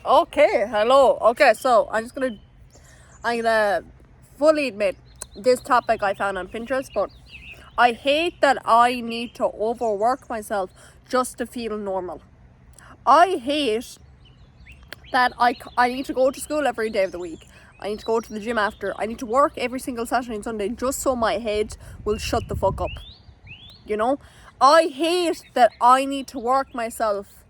Okay, hello. Okay, so I'm gonna fully admit this topic I found on Pinterest, but I hate that I need to overwork myself just to feel normal. I hate that I need to go to school every day of the week. I need to go to the gym after. I need to work every single Saturday and Sunday just so my head will shut the fuck up. You know? I hate that I need to work myself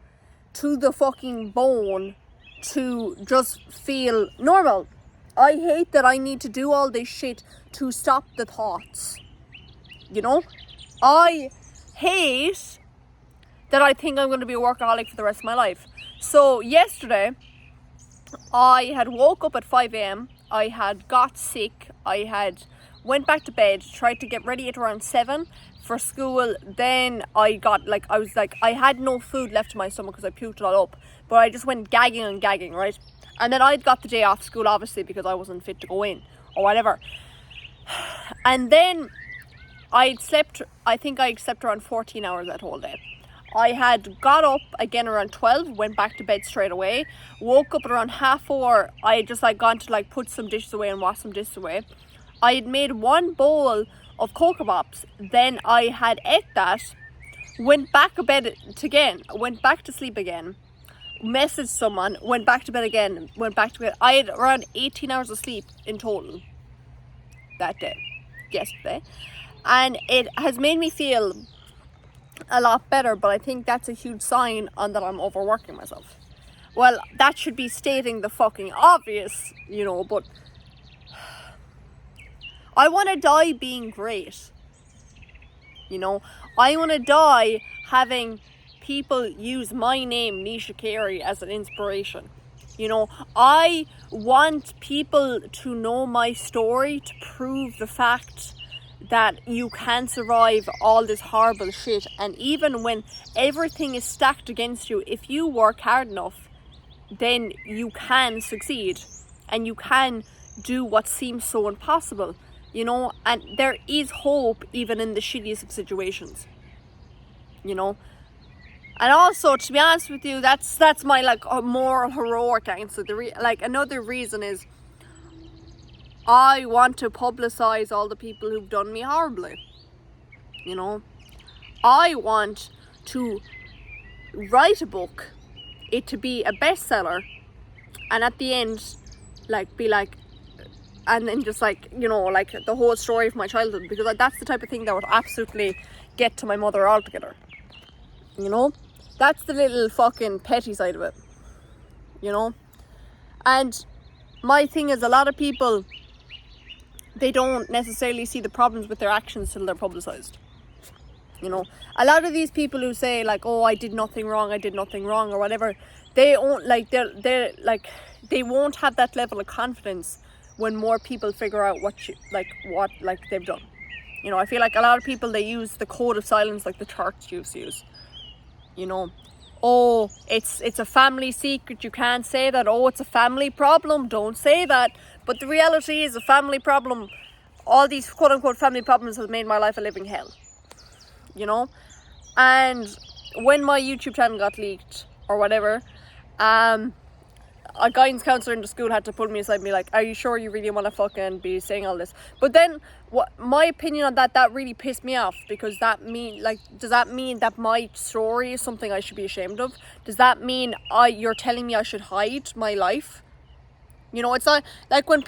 to the fucking bone to just feel normal. I hate that I need to do all this shit to stop the thoughts. You know? I hate that I think I'm going to be a workaholic for the rest of my life. So yesterday, I had woke up at 5 a.m. I had got sick. I had went back to bed, tried to get ready at around 7 for school. Then I had no food left in my stomach because I puked it all up. But I just went gagging, right? And then I'd got the day off school, obviously, because I wasn't fit to go in or whatever. And then I slept around 14 hours that whole day. I had got up again around 12, went back to bed straight away, woke up at around 4:30. I had just gone to put some dishes away and wash some dishes away. I had made one bowl of Cocoa Pops, then I had ate that, went back to bed again, went back to sleep again, messaged someone, went back to bed again, went back to bed. I had around 18 hours of sleep in total that day, yesterday, and it has made me feel a lot better, but I think that's a huge sign on that I'm overworking myself. Well, that should be stating the fucking obvious, but I want to die being great. I want to die having people use my name, Nisha Carey, as an inspiration. I want people to know my story to prove the fact that you can survive all this horrible shit, and even when everything is stacked against you, if you work hard enough, then you can succeed and you can do what seems so impossible, and there is hope even in the shittiest of situations, and also, to be honest with you, that's my a more heroic answer. Another reason is I want to publicize all the people who've done me horribly. I want to write a book, it to be a bestseller, and at the end, and then just the whole story of my childhood, because that's the type of thing that would absolutely get to my mother altogether. That's the little fucking petty side of it. And my thing is, a lot of people, they don't necessarily see the problems with their actions till they're publicized. A lot of these people who say oh, I did nothing wrong or whatever, they won't they won't have that level of confidence when more people figure out what they've done. I feel like a lot of people, they use the code of silence like the church used to use. Oh, it's a family secret, you can't say that. Oh, it's a family problem, don't say that. But the reality is, a family problem, all these quote-unquote family problems have made my life a living hell. And when my YouTube channel got leaked or whatever, a guidance counsellor in the school had to pull me aside and be like, are you sure you really want to fucking be saying all this? But then, my opinion on that really pissed me off, because does that mean that my story is something I should be ashamed of? Does that mean you're telling me I should hide my life? It's not when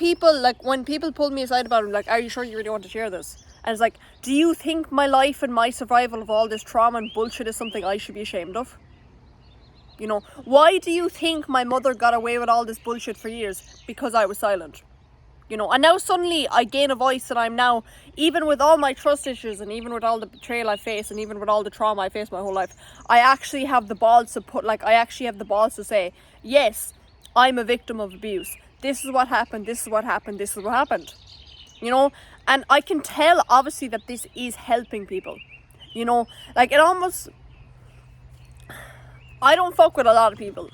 people pull me aside about it, are you sure you really want to share this? And it's do you think my life and my survival of all this trauma and bullshit is something I should be ashamed of? Why do you think my mother got away with all this bullshit for years? Because I was silent. And now suddenly I gain a voice, and I'm now, even with all my trust issues, and even with all the betrayal I face, and even with all the trauma I faced my whole life, I actually have the balls to say, yes, I'm a victim of abuse. This is what happened, and I can tell, obviously, that this is helping people. It almost, I don't fuck with a lot of people,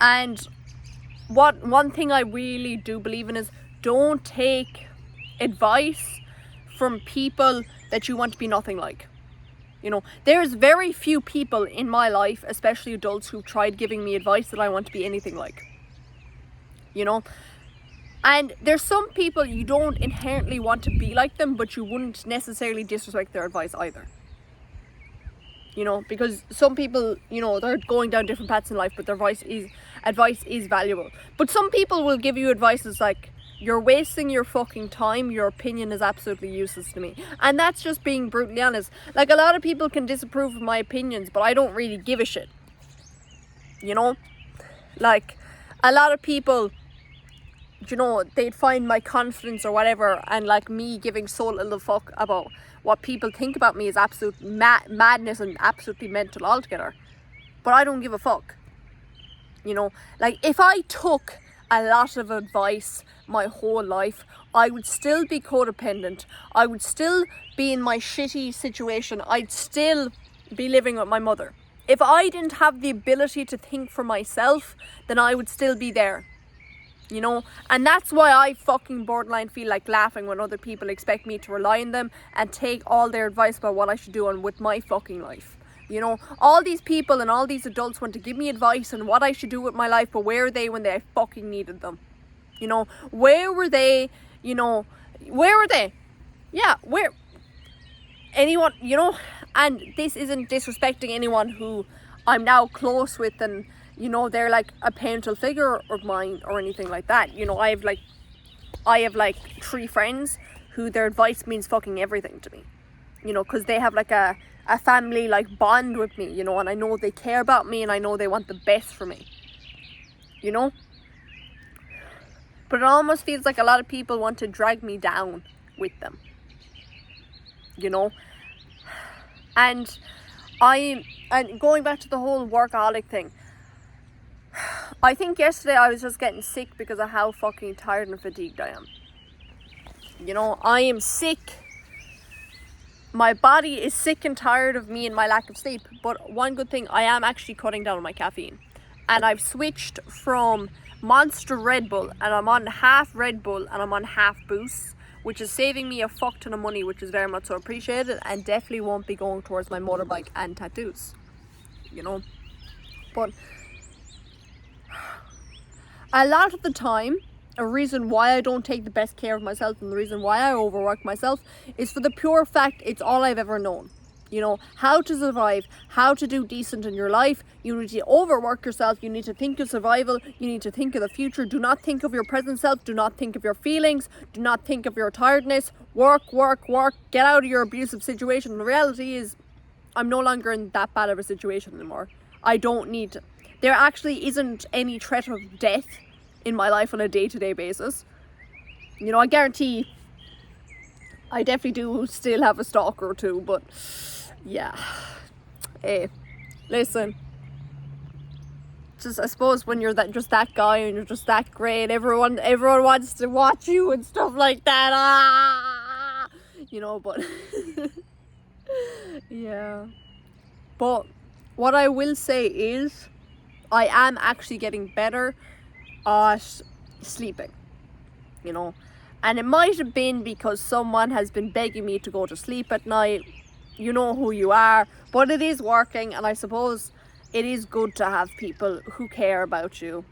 and one thing I really do believe in is, don't take advice from people that you want to be nothing like. You know, there's very few people in my life, especially adults, who've tried giving me advice that I want to be anything like. You know? And there's some people you don't inherently want to be like them, but you wouldn't necessarily disrespect their advice either. You know, because some people, you know, they're going down different paths in life, but their advice is valuable. But some people will give you advice that's like, you're wasting your fucking time, your opinion is absolutely useless to me. And that's just being brutally honest. Like, a lot of people can disapprove of my opinions, but I don't really give a shit. You know? Like, a lot of people, you know, they'd find my confidence or whatever, and like me giving so little fuck about what people think about me is absolute madness and absolutely mental altogether. But I don't give a fuck. You know, like, if I took a lot of advice my whole life, I would still be codependent. I would still be in my shitty situation. I'd still be living with my mother. If I didn't have the ability to think for myself, then I would still be there. You know, and that's why I fucking borderline feel like laughing when other people expect me to rely on them and take all their advice about what I should do on with my fucking life. You know, all these people and all these adults want to give me advice on what I should do with my life, but where were they when they fucking needed them? You know, where were they? You know, where were they? Yeah, where? Anyone, you know, and this isn't disrespecting anyone who I'm now close with, and you know, they're like a parental figure of mine or anything like that. You know, I have like 3 friends who their advice means fucking everything to me. You know, because they have like a family like bond with me, you know, and I know they care about me and I know they want the best for me. You know? But it almost feels like a lot of people want to drag me down with them. You know? And going back to the whole workaholic thing, I think yesterday I was just getting sick because of how fucking tired and fatigued I am. You know, I am sick. My body is sick and tired of me and my lack of sleep. But one good thing, I am actually cutting down on my caffeine. And I've switched from Monster Red Bull, and I'm on half Red Bull and I'm on half Boost, which is saving me a fuck ton of money, which is very much so appreciated, and definitely won't be going towards my motorbike and tattoos. You know? But a lot of the time, a reason why I don't take the best care of myself and the reason why I overwork myself is for the pure fact it's all I've ever known. You know, how to survive, how to do decent in your life. You need to overwork yourself. You need to think of survival. You need to think of the future. Do not think of your present self. Do not think of your feelings. Do not think of your tiredness. Work, work, work. Get out of your abusive situation. The reality is, I'm no longer in that bad of a situation anymore. I don't need to. There actually isn't any threat of death in my life on a day-to-day basis. You know, I guarantee I definitely do still have a stalker or two, but yeah. Hey, listen. Just, I suppose when you're that guy and you're just that great, everyone wants to watch you and stuff like that. Ah! You know, but yeah. But what I will say is, I am actually getting better at sleeping, you know, and it might have been because someone has been begging me to go to sleep at night. You know who you are, but it is working, and I suppose it is good to have people who care about you,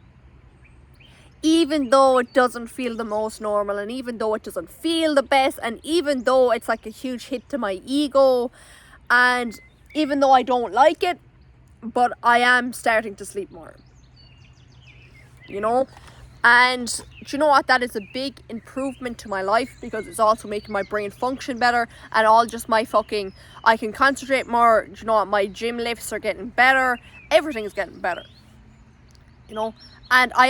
even though it doesn't feel the most normal, and even though it doesn't feel the best, and even though it's like a huge hit to my ego, and even though I don't like it, but I am starting to sleep more. You know, and do you know what, that is a big improvement to my life, because it's also making my brain function better, and all just my fucking, I can concentrate more. Do you know what, my gym lifts are getting better, everything is getting better, you know. And I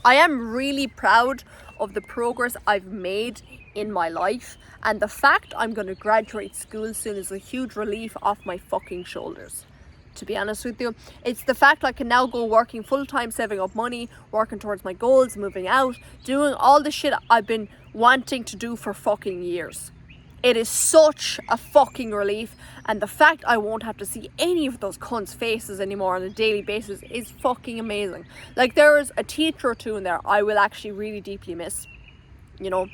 am really proud of the progress I've made in my life, and the fact I'm going to graduate school soon is a huge relief off my fucking shoulders. To be honest with you, it's the fact I can now go working full-time, saving up money, working towards my goals, moving out, doing all the shit I've been wanting to do for fucking years. It is such a fucking relief, and the fact I won't have to see any of those cunts' faces anymore on a daily basis is fucking amazing. Like, there is a teacher or two in there I will actually really deeply miss, you know.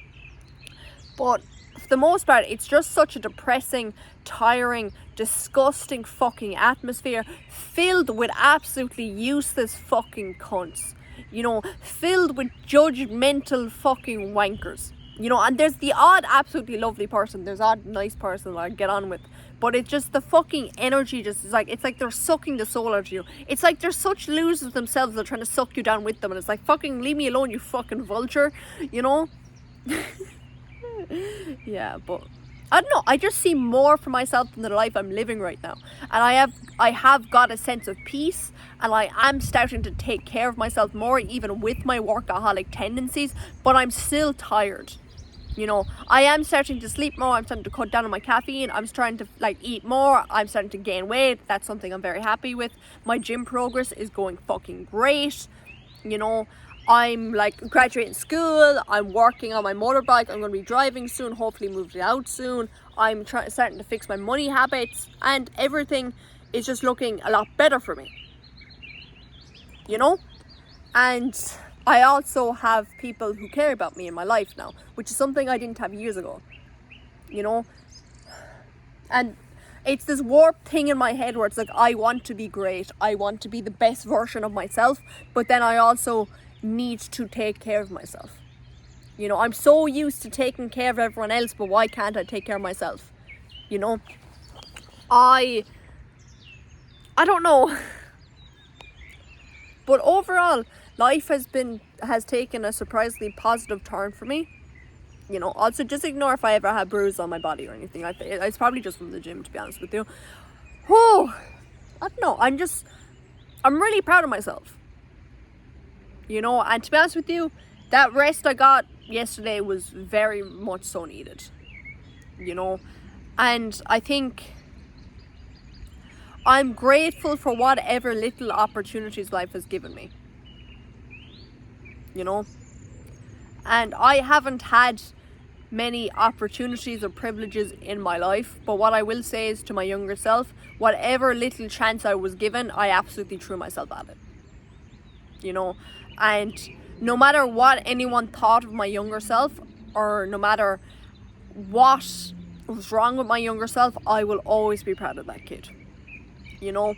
But for the most part, it's just such a depressing, tiring, disgusting fucking atmosphere filled with absolutely useless fucking cunts. You know, filled with judgmental fucking wankers. You know, and there's the odd absolutely lovely person, there's odd nice person that I get on with, but it's just the fucking energy just is like, it's like they're sucking the soul out of you. It's like they're such losers themselves, they're trying to suck you down with them, and it's like, fucking leave me alone, you fucking vulture, you know? Yeah, but I don't know, I just see more for myself than the life I'm living right now, and I have got a sense of peace, and I am starting to take care of myself more, even with my workaholic tendencies, but I'm still tired. You know, I am starting to sleep more, I'm starting to cut down on my caffeine, I'm starting to like eat more, I'm starting to gain weight. That's something I'm very happy with. My gym progress is going fucking great. You know, I'm like graduating school, I'm working on my motorbike, I'm going to be driving soon, hopefully move it out soon. I'm starting to fix my money habits, and everything is just looking a lot better for me. You know? And I also have people who care about me in my life now, which is something I didn't have years ago, you know? And it's this warped thing in my head where it's like, I want to be great, I want to be the best version of myself, but then I also need to take care of myself. You know, I'm so used to taking care of everyone else, but why can't I take care of myself? You know? I don't know. But overall, life has taken a surprisingly positive turn for me. You know, also just ignore if I ever have bruises on my body or anything. It's probably just from the gym, to be honest with you. Oh, I don't know. I'm really proud of myself. You know, and to be honest with you, that rest I got yesterday was very much so needed. You know, and I think I'm grateful for whatever little opportunities life has given me. You know, and I haven't had many opportunities or privileges in my life, but what I will say is to my younger self, whatever little chance I was given, I absolutely threw myself at it. You know, and no matter what anyone thought of my younger self, or no matter what was wrong with my younger self, I will always be proud of that kid. You know,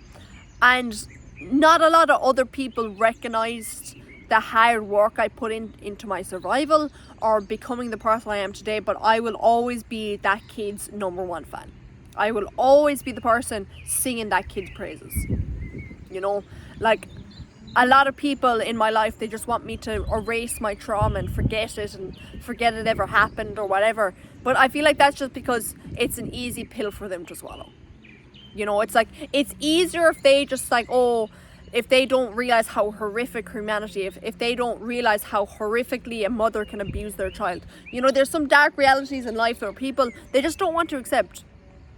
and not a lot of other people recognized the hard work I put into my survival or becoming the person I am today, but I will always be that kid's number one fan. I will always be the person singing that kid's praises. You know, like a lot of people in my life, they just want me to erase my trauma and forget it ever happened or whatever, but I feel like that's just because it's an easy pill for them to swallow. You know, it's like, it's easier if they just like, if they don't realize how horrific humanity, if they don't realize how horrifically a mother can abuse their child. You know, there's some dark realities in life where people, they just don't want to accept.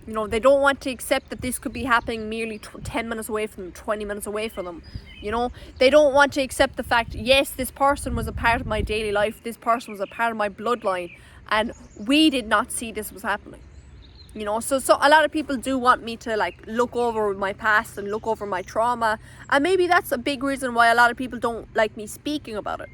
You know, they don't want to accept that this could be happening merely 10 minutes away from them, 20 minutes away from them. You know, they don't want to accept the fact, yes, this person was a part of my daily life, this person was a part of my bloodline, and we did not see this was happening. You know, so a lot of people do want me to like look over my past and look over my trauma, and maybe that's a big reason why a lot of people don't like me speaking about it.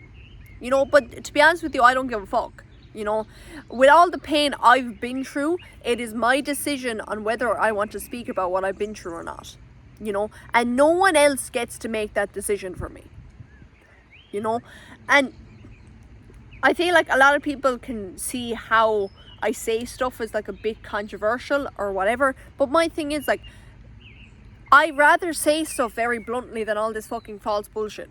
You know, but to be honest with you, I don't give a fuck. You know, with all the pain I've been through, it is my decision on whether I want to speak about what I've been through or not. You know, and no one else gets to make that decision for me. You know, and I feel like a lot of people can see how I say stuff as like a bit controversial or whatever, but my thing is like, I rather say stuff very bluntly than all this fucking false bullshit.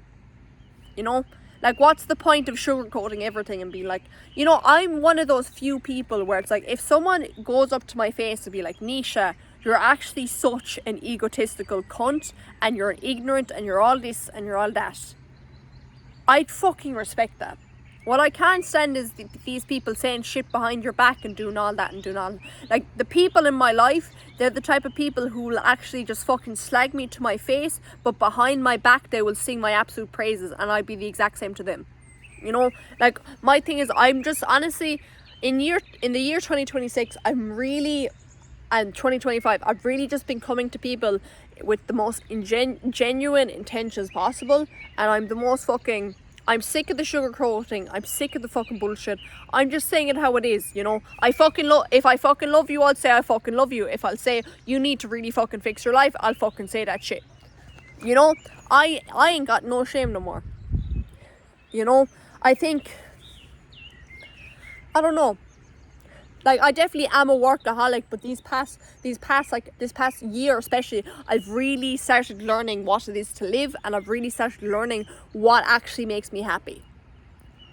You know, like what's the point of sugarcoating everything and being like, you know, I'm one of those few people where it's like, if someone goes up to my face and be like, Nisha, you're actually such an egotistical cunt, and you're ignorant, and you're all this and you're all that, I'd fucking respect that. What I can't stand is these people saying shit behind your back and doing all that and doing all... Like, the people in my life, they're the type of people who will actually just fucking slag me to my face, but behind my back they will sing my absolute praises, and I'd be the exact same to them. You know? Like, my thing is, I'm just honestly... In the year 2026, I'm really... And 2025, I've really just been coming to people with the most genuine intentions possible, and I'm the most fucking I'm sick of the sugarcoating. I'm sick of the fucking bullshit. I'm just saying it how it is, you know. If I fucking love you, I'll say I fucking love you. If I'll say you need to really fucking fix your life, I'll fucking say that shit. You know, I ain't got no shame no more. You know, I don't know. Like, I definitely am a workaholic, but this past year especially, I've really started learning what it is to live, and I've really started learning what actually makes me happy.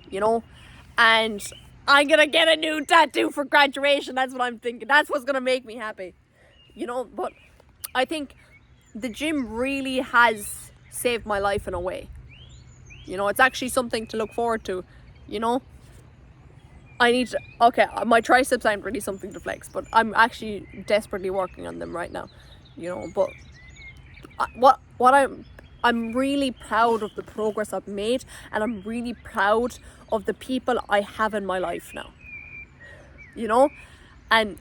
You know? And I'm gonna get a new tattoo for graduation. That's what I'm thinking. That's what's gonna make me happy. You know, but I think the gym really has saved my life in a way. You know, it's actually something to look forward to, you know? My triceps aren't really something to flex, but I'm actually desperately working on them right now, you know. But I'm really proud of the progress I've made, and I'm really proud of the people I have in my life now, you know. And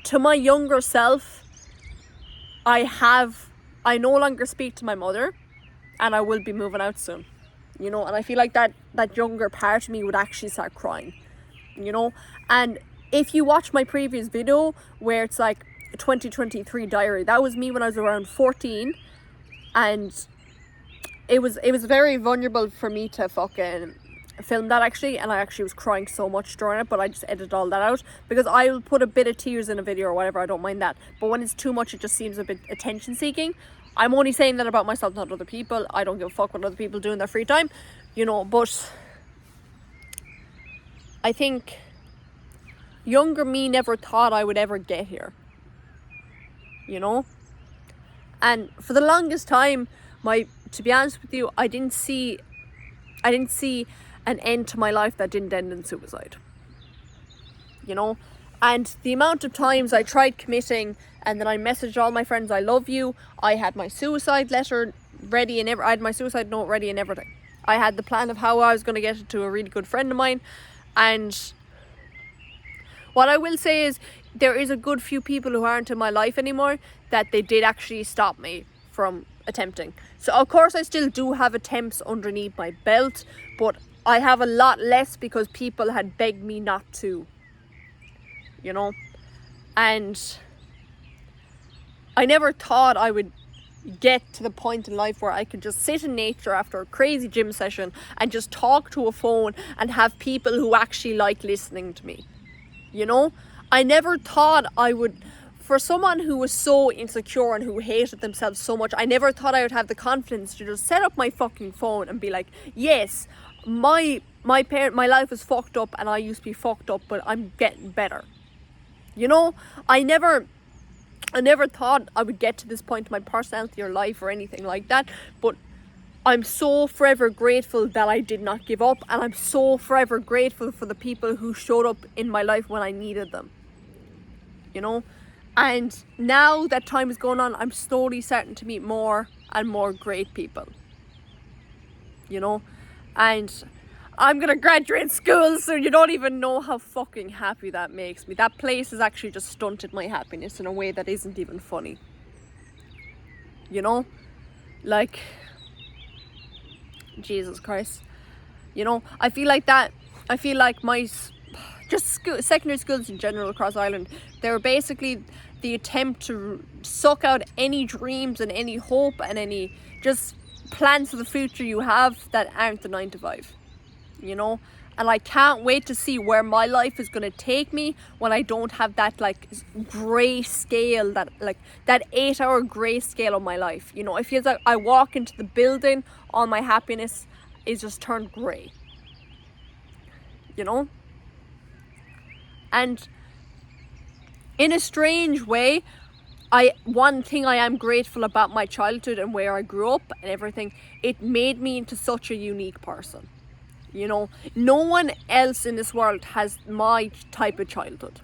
to my younger self, I no longer speak to my mother, and I will be moving out soon, you know. And I feel like that younger part of me would actually start crying, you know. And if you watch my previous video where it's like a 2023 diary, that was me when I was around 14, and it was very vulnerable for me to fucking film that, actually. And I actually was crying so much during it, but I just edited all that out, because I'll put a bit of tears in a video or whatever, I don't mind that. But when it's too much, it just seems a bit attention seeking. I'm only saying that about myself, not other people. I don't give a fuck what other people do in their free time, you know. But I think younger me never thought I would ever get here, you know. And for the longest time, to be honest with you, I didn't see an end to my life that didn't end in suicide, you know. And the amount of times I tried committing, and then I messaged all my friends, I love you. I had my suicide letter ready, and I had my suicide note ready and everything. I had the plan of how I was going to get it to a really good friend of mine. And what I will say is, there is a good few people who aren't in my life anymore that they did actually stop me from attempting. So of course I still do have attempts underneath my belt, but I have a lot less because people had begged me not to, you know. And I never thought I would get to the point in life where I could just sit in nature after a crazy gym session and just talk to a phone and have people who actually like listening to me, you know. I never thought I would, for someone who was so insecure and who hated themselves so much, I never thought I would have the confidence to just set up my fucking phone and be like, yes, my life was fucked up and I used to be fucked up, but I'm getting better, you know. I never thought I would get to this point in my personality or life or anything like that, but I'm so forever grateful that I did not give up, and I'm so forever grateful for the people who showed up in my life when I needed them, you know. And now that time is going on, I'm slowly starting to meet more and more great people, you know. And I'm gonna graduate school, so you don't even know how fucking happy that makes me. That place has actually just stunted my happiness in a way that isn't even funny, you know. Like, Jesus Christ, you know. I feel like my secondary schools in general across Ireland, they were basically the attempt to suck out any dreams and any hope and any just plans for the future you have that aren't the 9 to 5, you know. And I can't wait to see where my life is going to take me when I don't have that like grey scale, that 8-hour grey scale of my life, you know. It feels like I walk into the building, all my happiness is just turned grey, you know. And in a strange way, one thing I am grateful about my childhood and where I grew up and everything, it made me into such a unique person, you know. No one else in this world has my type of childhood.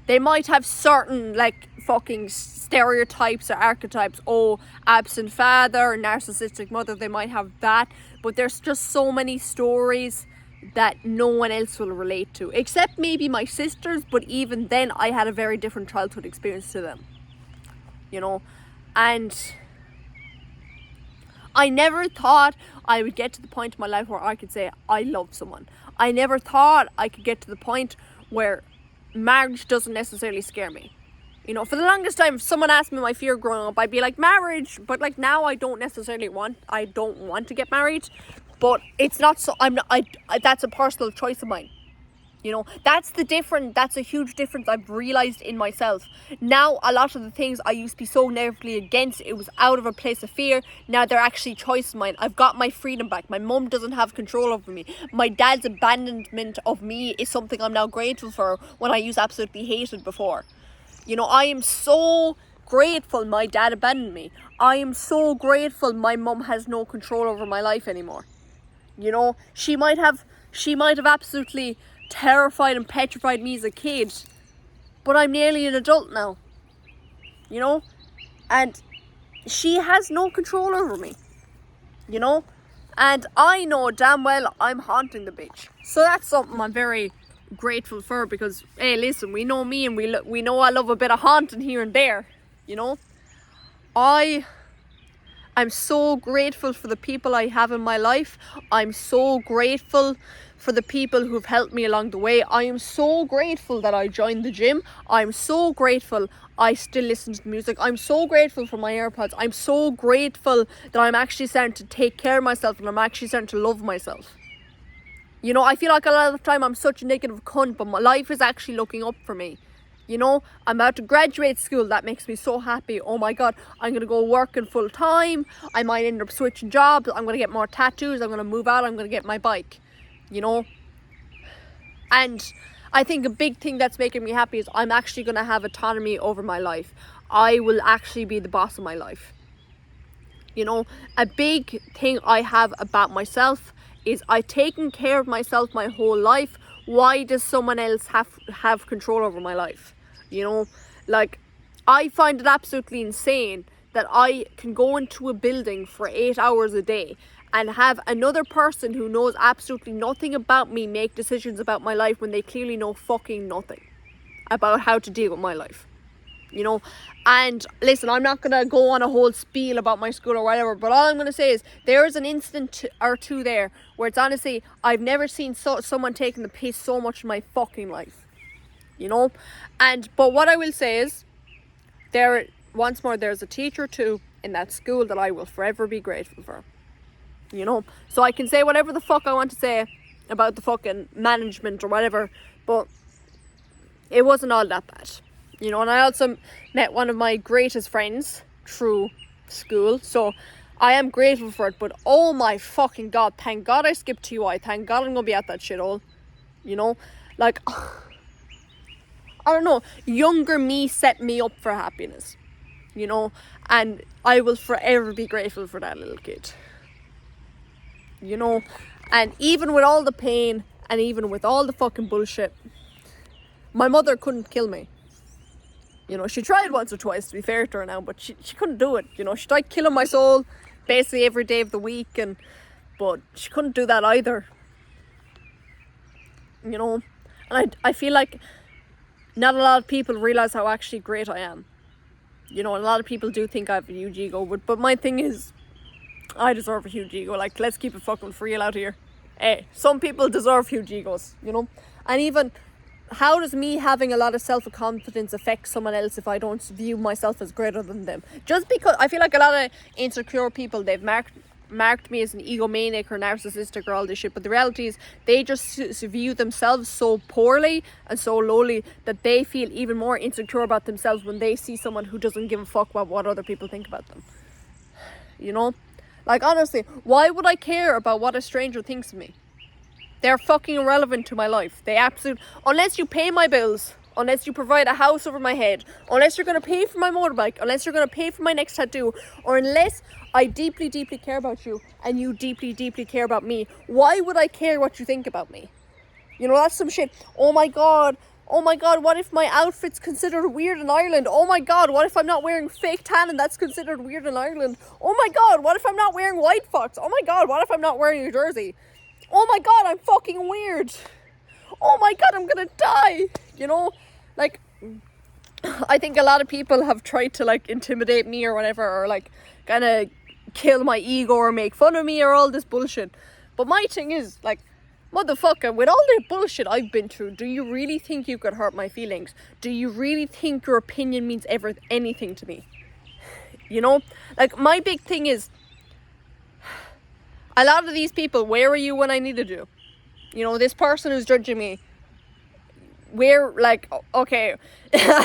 They might have certain like fucking stereotypes or archetypes, oh, absent father, narcissistic mother, they might have that, but there's just so many stories that no one else will relate to, except maybe my sisters. But even then, I had a very different childhood experience to them, you know. And I never thought I would get to the point in my life where I could say I love someone. I never thought I could get to the point where marriage doesn't necessarily scare me. You know, for the longest time, if someone asked me my fear growing up, I'd be like, marriage. But like now I don't want to get married. But it's not so, that's a personal choice of mine. You know, that's a huge difference I've realised in myself. Now, a lot of the things I used to be so negatively against, it was out of a place of fear. Now they're actually choice of mine. I've got my freedom back. My mum doesn't have control over me. My dad's abandonment of me is something I'm now grateful for when I used to absolutely hate it before. You know, I am so grateful my dad abandoned me. I am so grateful my mum has no control over my life anymore. You know, she might have absolutely terrified and petrified me as a kid, but I'm nearly an adult now, you know, and she has no control over me, you know, and I know damn well I'm haunting the bitch. So that's something I'm very grateful for, because hey, listen, we know me, and we know I love a bit of haunting here and there, you know. I'm so grateful for the people I have in my life. I'm so grateful for the people who've helped me along the way. I am so grateful that I joined the gym. I'm so grateful I still listen to music. I'm so grateful for my AirPods. I'm so grateful that I'm actually starting to take care of myself, and I'm actually starting to love myself. You know, I feel like a lot of the time I'm such a negative cunt, but my life is actually looking up for me. You know, I'm about to graduate school. That makes me so happy. Oh my God, I'm going to go working full time. I might end up switching jobs. I'm going to get more tattoos. I'm going to move out. I'm going to get my bike, you know. And I think a big thing that's making me happy is I'm actually going to have autonomy over my life. I will actually be the boss of my life. You know, a big thing I have about myself is I've taken care of myself my whole life. Why does someone else have control over my life? You know, like, I find it absolutely insane that I can go into a building for 8 hours a day and have another person who knows absolutely nothing about me make decisions about my life when they clearly know fucking nothing about how to deal with my life. You know, and listen, I'm not going to go on a whole spiel about my school or whatever, but all I'm going to say is there is an instant or two there where it's honestly, I've never seen someone taking the piss so much in my fucking life, you know. But what I will say is, there's a teacher too in that school that I will forever be grateful for, you know. So I can say whatever the fuck I want to say about the fucking management or whatever, but it wasn't all that bad. You know, and I also met one of my greatest friends through school, so I am grateful for it. But oh my fucking God, thank God I skipped TY. Thank God I'm gonna be at that shithole. You know, like, I don't know, younger me set me up for happiness, you know, and I will forever be grateful for that little kid, you know. And even with all the pain and even with all the fucking bullshit, my mother couldn't kill me. You know, she tried once or twice, to be fair to her now, but she couldn't do it. You know, she tried killing my soul basically every day of the week, but she couldn't do that either. You know, and I feel like not a lot of people realise how actually great I am. You know, and a lot of people do think I have a huge ego, but my thing is, I deserve a huge ego. Like, let's keep it fucking real out here. Hey, some people deserve huge egos, you know. And even, how does me having a lot of self-confidence affect someone else if I don't view myself as greater than them? Just because I feel like a lot of insecure people, they've marked me as an egomaniac or narcissistic or all this shit, but the reality is they just view themselves so poorly and so lowly that they feel even more insecure about themselves when they see someone who doesn't give a fuck about what other people think about them. You know? Like, honestly, why would I care about what a stranger thinks of me? They're fucking irrelevant to my life. Unless you pay my bills, unless you provide a house over my head, unless you're going to pay for my motorbike, unless you're going to pay for my next tattoo, or unless I deeply, deeply care about you and you deeply, deeply care about me, why would I care what you think about me? You know, that's some shit. Oh my God, what if my outfit's considered weird in Ireland? Oh my God, what if I'm not wearing fake tan and that's considered weird in Ireland? Oh my God, what if I'm not wearing white fox? Oh my God, what if I'm not wearing a jersey? Oh my God, I'm fucking weird. Oh my God, I'm gonna die. You know, like, I think a lot of people have tried to, like, intimidate me or whatever, or like kind of kill my ego or make fun of me or all this bullshit. But my thing is, like, motherfucker, with all the bullshit I've been through, do you really think you could hurt my feelings? Do you really think your opinion means anything to me? You know? Like, my big thing is, a lot of these people, where were you when I needed you? You know, this person who's judging me, where, like, okay,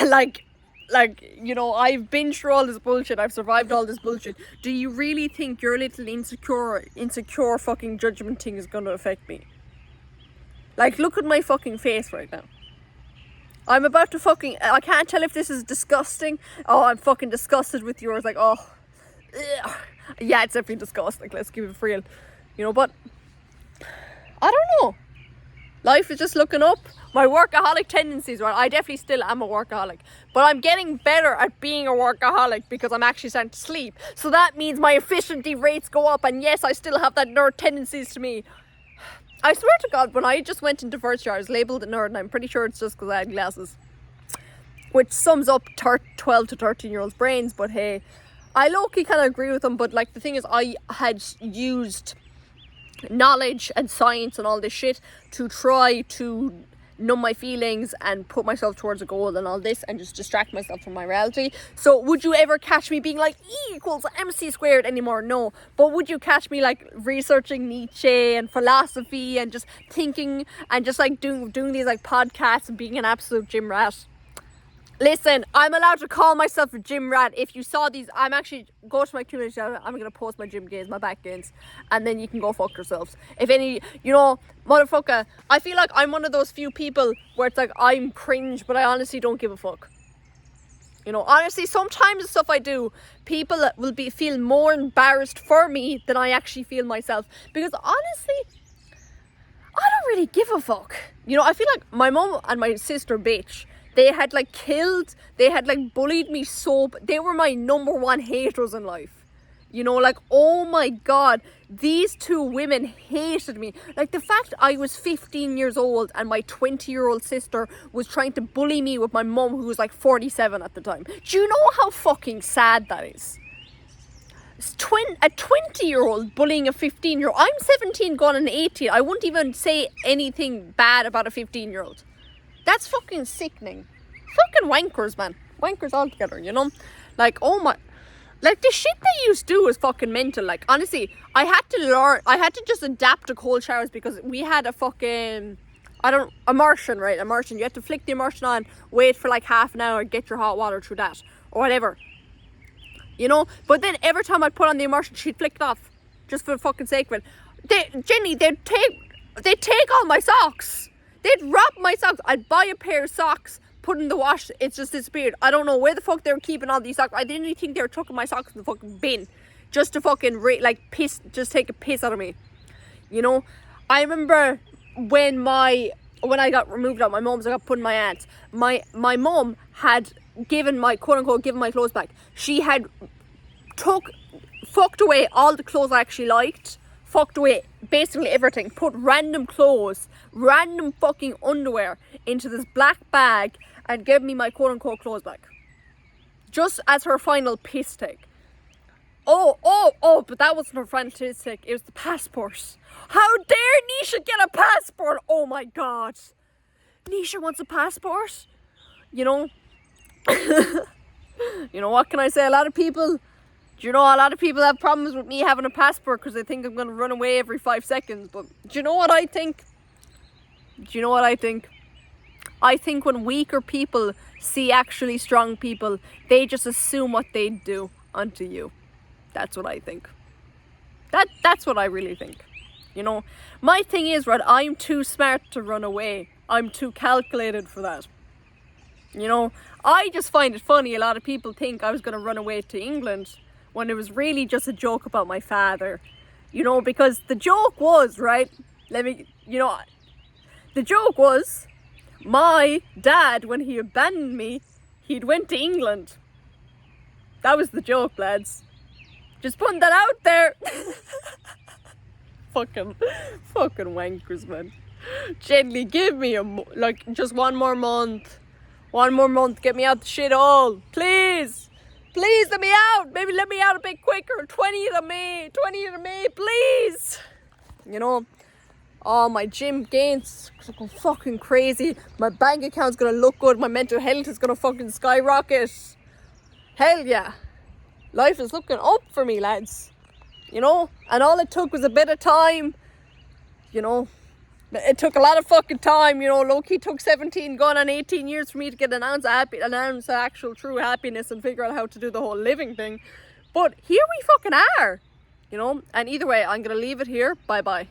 like, you know, I've been through all this bullshit, I've survived all this bullshit. Do you really think your little insecure fucking judgment thing is gonna affect me? Like, look at my fucking face right now. I'm about to fucking, I can't tell if this is disgusting. Oh, I'm fucking disgusted with yours, like, oh, ugh. Yeah, it's definitely disgusting, like, let's keep it real. You know, but I don't know. Life is just looking up. My workaholic tendencies, right? I definitely still am a workaholic. But I'm getting better at being a workaholic because I'm actually starting to sleep. So that means my efficiency rates go up. And yes, I still have that nerd tendencies to me. I swear to God, when I just went into first year, I was labelled a nerd. And I'm pretty sure it's just because I had glasses. Which sums up 12 to 13-year-olds' brains. But hey, I low-key kind of agree with them. But like, the thing is, I had used knowledge and science and all this shit to try to numb my feelings and put myself towards a goal and all this and just distract myself from my reality. So would you ever catch me being like E equals MC squared anymore? No. But would you catch me like researching Nietzsche and philosophy and just thinking and just like doing these like podcasts and being an absolute gym rat? Listen, I'm allowed to call myself a gym rat. If you saw these, I'm actually, go to my community, I'm going to post my gym gains, my back gains, and then you can go fuck yourselves. If any, you know, motherfucker, I feel like I'm one of those few people where it's like, I'm cringe, but I honestly don't give a fuck. You know, honestly, sometimes the stuff I do, people will feel more embarrassed for me than I actually feel myself. Because honestly, I don't really give a fuck. You know, I feel like my mom and my sister bitch. They had like bullied me so, they were my number one haters in life. You know, like, oh my God, these two women hated me. Like, the fact I was 15 years old and my 20-year-old sister was trying to bully me with my mum, who was like 47 at the time. Do you know how fucking sad that is? A 20-year-old bullying a 15-year-old. I'm 17 going on 18. I wouldn't even say anything bad about a 15-year-old. That's fucking sickening. Fucking wankers, man. Wankers altogether, you know? Like, oh my... Like, the shit they used to do is fucking mental. Like, honestly, I had to just adapt to cold showers because we had a fucking... immersion, right? Immersion. You had to flick the immersion on, wait for like half an hour, get your hot water through that. Or whatever. You know? But then every time I'd put on the immersion, she'd flick it off. Just for the fucking sake of it. Jenny, they'd take all my socks. They'd wrap my socks. I'd buy a pair of socks, put in the wash, it's just disappeared. I don't know where the fuck they were keeping all these socks. I didn't even think they were chucking my socks in the fucking bin. Just to fucking, just take a piss out of me. You know? I remember when I got removed out, my mum's, I got put in my aunt's. My mum had given my, quote unquote, given my clothes back. She had fucked away all the clothes I actually liked. Fucked away basically everything, put random clothes, random fucking underwear into this black bag and gave me my quote unquote clothes back. Just as her final piss take. Oh, but that wasn't her final piss take, it was the passport. How dare Nisha get a passport? Oh my God. Nisha wants a passport? You know? You know, what can I say? A lot of people have problems with me having a passport because they think I'm going to run away every 5 seconds. But do you know what I think? I think when weaker people see actually strong people, they just assume what they do onto you. That's what I think. That's what I really think. You know, my thing is, right, I'm too smart to run away. I'm too calculated for that. You know, I just find it funny. A lot of people think I was going to run away to England when it was really just a joke about my father. You know, because the joke was, right, the joke was, my dad, when he abandoned me, he'd went to England. That was the joke, lads. Just putting that out there. fucking wankers, man. Gently give me just one more month. Get me out the shithole, please. Please let me out. Maybe let me out a bit quicker. 20th of May, please. You know, oh, my gym gains are going fucking crazy. My bank account's gonna look good. My mental health is gonna fucking skyrocket. Hell yeah. Life is looking up for me, lads. You know, and all it took was a bit of time. You know, it took a lot of fucking time. You know, low-key took 17 going on 18 years for me to get an ounce of actual true happiness and figure out how to do the whole living thing. But here we fucking are. You know, and either way, I'm gonna leave it here. Bye bye.